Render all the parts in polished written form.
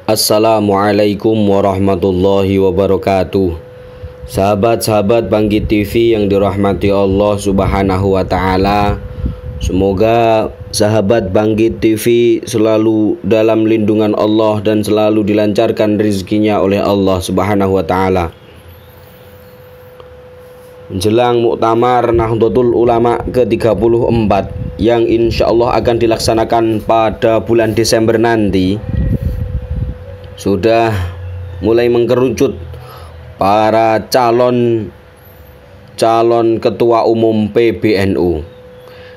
Assalamualaikum warahmatullahi wabarakatuh. Sahabat-sahabat Bangkit TV yang dirahmati Allah Subhanahu wa taala. Semoga sahabat Bangkit TV selalu dalam lindungan Allah dan selalu dilancarkan rezekinya oleh Allah Subhanahu wa taala. Menjelang Muktamar Nahdlatul Ulama ke-34 yang insya Allah akan dilaksanakan pada bulan Desember nanti, sudah mulai mengkerucut para calon ketua umum PBNU.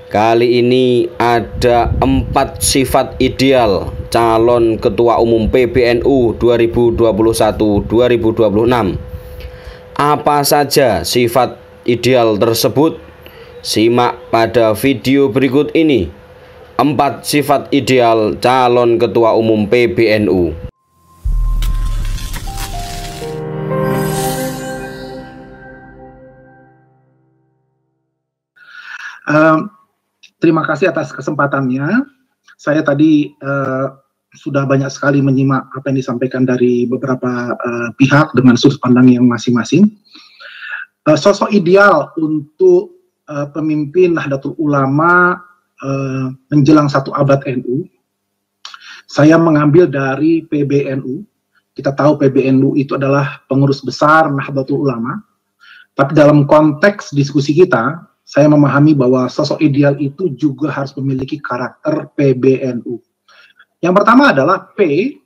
Kali ini ada 4 sifat ideal calon ketua umum PBNU 2021-2026. Apa saja sifat ideal tersebut? Simak pada video berikut ini. 4 sifat ideal calon ketua umum PBNU. Terima kasih atas kesempatannya. Saya tadi sudah banyak sekali menyimak apa yang disampaikan dari beberapa pihak dengan sudut pandang yang masing-masing. Sosok ideal untuk pemimpin Nahdlatul Ulama menjelang 1 abad NU, saya mengambil dari PBNU. Kita tahu PBNU itu adalah pengurus besar Nahdlatul Ulama, tapi dalam konteks diskusi kita, saya memahami bahwa sosok ideal itu juga harus memiliki karakter PBNU. Yang pertama adalah P,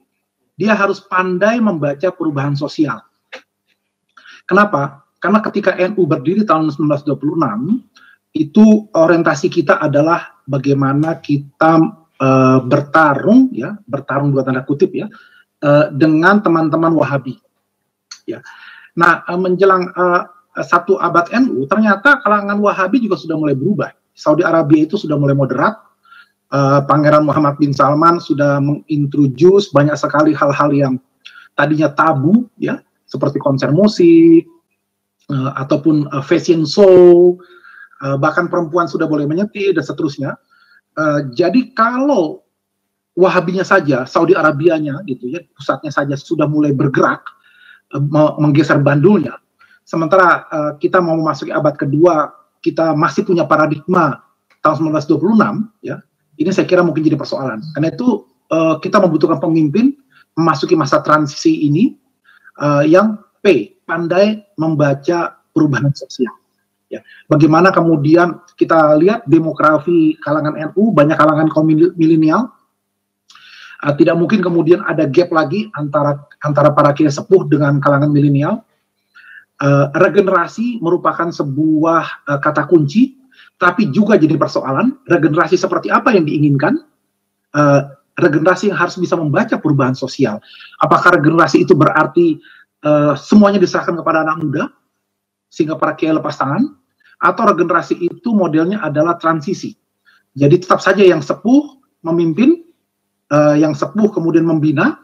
dia harus pandai membaca perubahan sosial. Kenapa? Karena ketika NU berdiri tahun 1926, itu orientasi kita adalah bagaimana kita bertarung, ya, bertarung dua tanda kutip ya, dengan teman-teman Wahabi. Ya. Nah, menjelang 1 abad NU, ternyata kalangan Wahabi juga sudah mulai berubah. Saudi Arabia itu sudah mulai moderat. Pangeran Muhammad bin Salman sudah mengintroduce banyak sekali hal-hal yang tadinya tabu, ya, seperti konser musik, ataupun fashion show, bahkan perempuan sudah boleh menyetir, dan seterusnya. Jadi kalau Wahabinya saja, Saudi Arabianya, gitu ya, pusatnya saja sudah mulai bergerak, menggeser bandulnya. Sementara kita mau memasuki abad kedua, kita masih punya paradigma tahun 1926, ya. Ini saya kira mungkin jadi persoalan. Karena itu kita membutuhkan pemimpin memasuki masa transisi ini yang P, pandai membaca perubahan sosial. Ya. Bagaimana kemudian kita lihat demografi kalangan NU, banyak kalangan kaum milenial, tidak mungkin kemudian ada gap lagi antara para kiai sepuh dengan kalangan milenial. Regenerasi merupakan sebuah kata kunci, tapi juga jadi persoalan. Regenerasi seperti apa yang diinginkan? Regenerasi yang harus bisa membaca perubahan sosial. Apakah regenerasi itu berarti semuanya diserahkan kepada anak muda sehingga para kiai lepas tangan? Atau regenerasi itu modelnya adalah transisi? Jadi tetap saja yang sepuh memimpin, yang sepuh kemudian membina,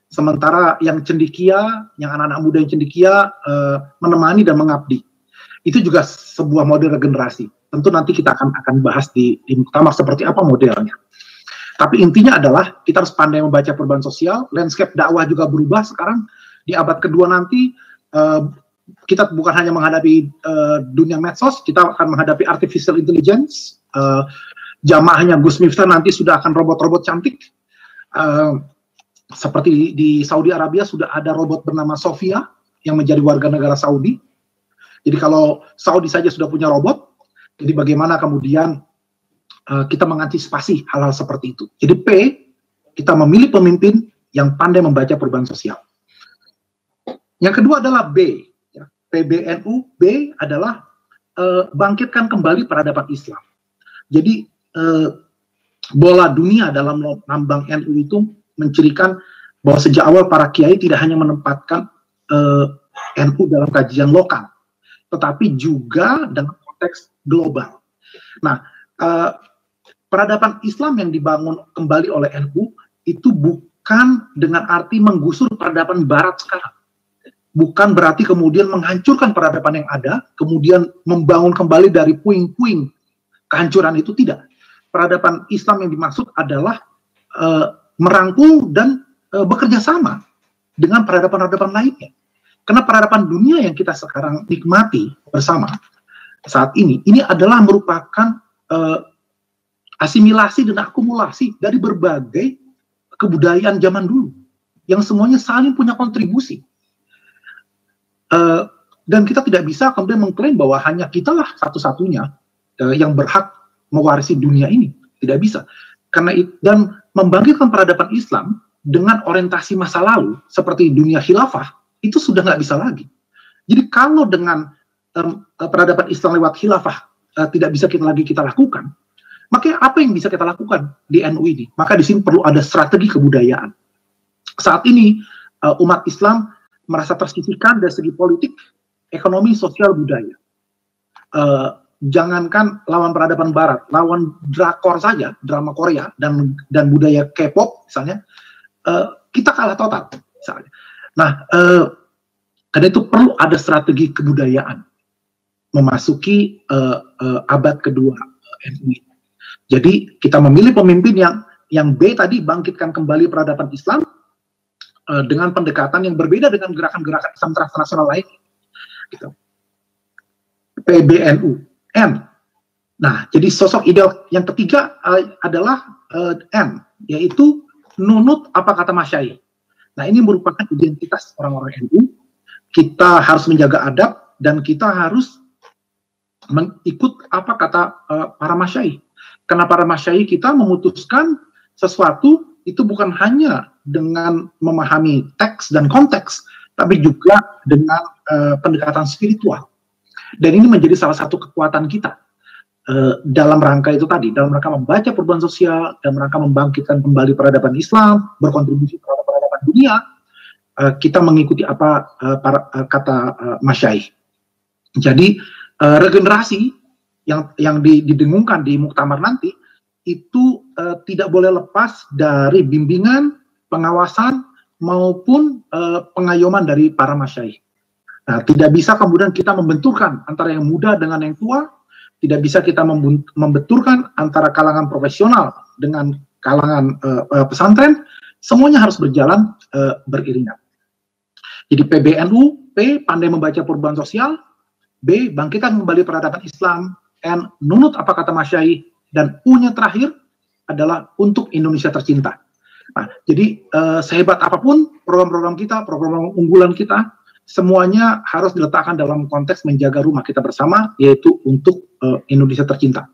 sementara yang cendekia, yang anak-anak muda yang cendekia menemani dan mengabdi. Itu juga sebuah model regenerasi. Tentu nanti kita akan bahas di muktamar seperti apa modelnya. Tapi intinya adalah kita harus pandai membaca perubahan sosial. Landscape dakwah juga berubah sekarang. Di abad kedua nanti kita bukan hanya menghadapi dunia medsos, kita akan menghadapi artificial intelligence. Jamaahnya Gus Miftah nanti sudah akan robot-robot cantik. Seperti di Saudi Arabia sudah ada robot bernama Sofia yang menjadi warga negara Saudi. Jadi kalau Saudi saja sudah punya robot, jadi bagaimana kemudian kita mengantisipasi hal-hal seperti itu. Jadi P, kita memilih pemimpin yang pandai membaca perubahan sosial. Yang kedua adalah B, ya. PBNU, B adalah bangkitkan kembali peradaban Islam. Jadi bola dunia dalam lambang NU itu mencirikan bahwa sejak awal para kiai tidak hanya menempatkan NU dalam kajian lokal, tetapi juga dalam konteks global. Nah, peradaban Islam yang dibangun kembali oleh NU itu bukan dengan arti menggusur peradaban Barat sekarang. Bukan berarti kemudian menghancurkan peradaban yang ada, kemudian membangun kembali dari puing-puing kehancuran itu, tidak. Peradaban Islam yang dimaksud adalah merangkul dan bekerja sama dengan peradaban-peradaban lainnya. Karena peradaban dunia yang kita sekarang nikmati bersama saat ini adalah merupakan asimilasi dan akumulasi dari berbagai kebudayaan zaman dulu yang semuanya saling punya kontribusi. Dan kita tidak bisa kemudian mengklaim bahwa hanya kitalah satu-satunya yang berhak mewarisi dunia ini. Tidak bisa. Dan membangkitkan peradaban Islam dengan orientasi masa lalu seperti dunia khilafah itu sudah nggak bisa lagi. Jadi kalau dengan peradaban Islam lewat khilafah tidak bisa kita lakukan, maka apa yang bisa kita lakukan di NU ini? Maka di sini perlu ada strategi kebudayaan. Saat ini umat Islam merasa tersisihkan dari segi politik, ekonomi, sosial, budaya. Jangankan lawan peradaban Barat, lawan drakor saja, drama Korea dan budaya K-pop misalnya, kita kalah total misalnya. Nah, karena itu perlu ada strategi kebudayaan memasuki abad kedua NU. Jadi kita memilih pemimpin yang B tadi bangkitkan kembali peradaban Islam dengan pendekatan yang berbeda dengan gerakan-gerakan Islam transnasional lain. Gitu. PBNU, N. Nah, jadi sosok ideal yang ketiga adalah N, yaitu nunut apa kata Masyai. Nah, ini merupakan identitas orang-orang NU. Kita harus menjaga adab dan kita harus mengikut apa kata para Masyai. Karena para Masyai kita memutuskan sesuatu itu bukan hanya dengan memahami teks dan konteks, tapi juga dengan pendekatan spiritual. Dan ini menjadi salah satu kekuatan kita dalam rangka itu tadi, dalam rangka membaca perubahan sosial, dalam rangka membangkitkan kembali peradaban Islam, berkontribusi terhadap peradaban dunia, kita mengikuti apa kata Masyai. Jadi regenerasi yang didengungkan di muktamar nanti itu tidak boleh lepas dari bimbingan, pengawasan maupun pengayoman dari para Masyai. Nah, tidak bisa kemudian kita membenturkan antara yang muda dengan yang tua, tidak bisa kita membenturkan antara kalangan profesional dengan kalangan pesantren, semuanya harus berjalan beriringan. Jadi PBNU, P, pandai membaca perubahan sosial, B, bangkitkan kembali peradaban Islam, N, nunut apa kata Masyai, dan U-nya terakhir adalah untuk Indonesia tercinta. Nah, jadi sehebat apapun program-program kita, program unggulan kita, semuanya harus diletakkan dalam konteks menjaga rumah kita bersama, yaitu untuk Indonesia tercinta.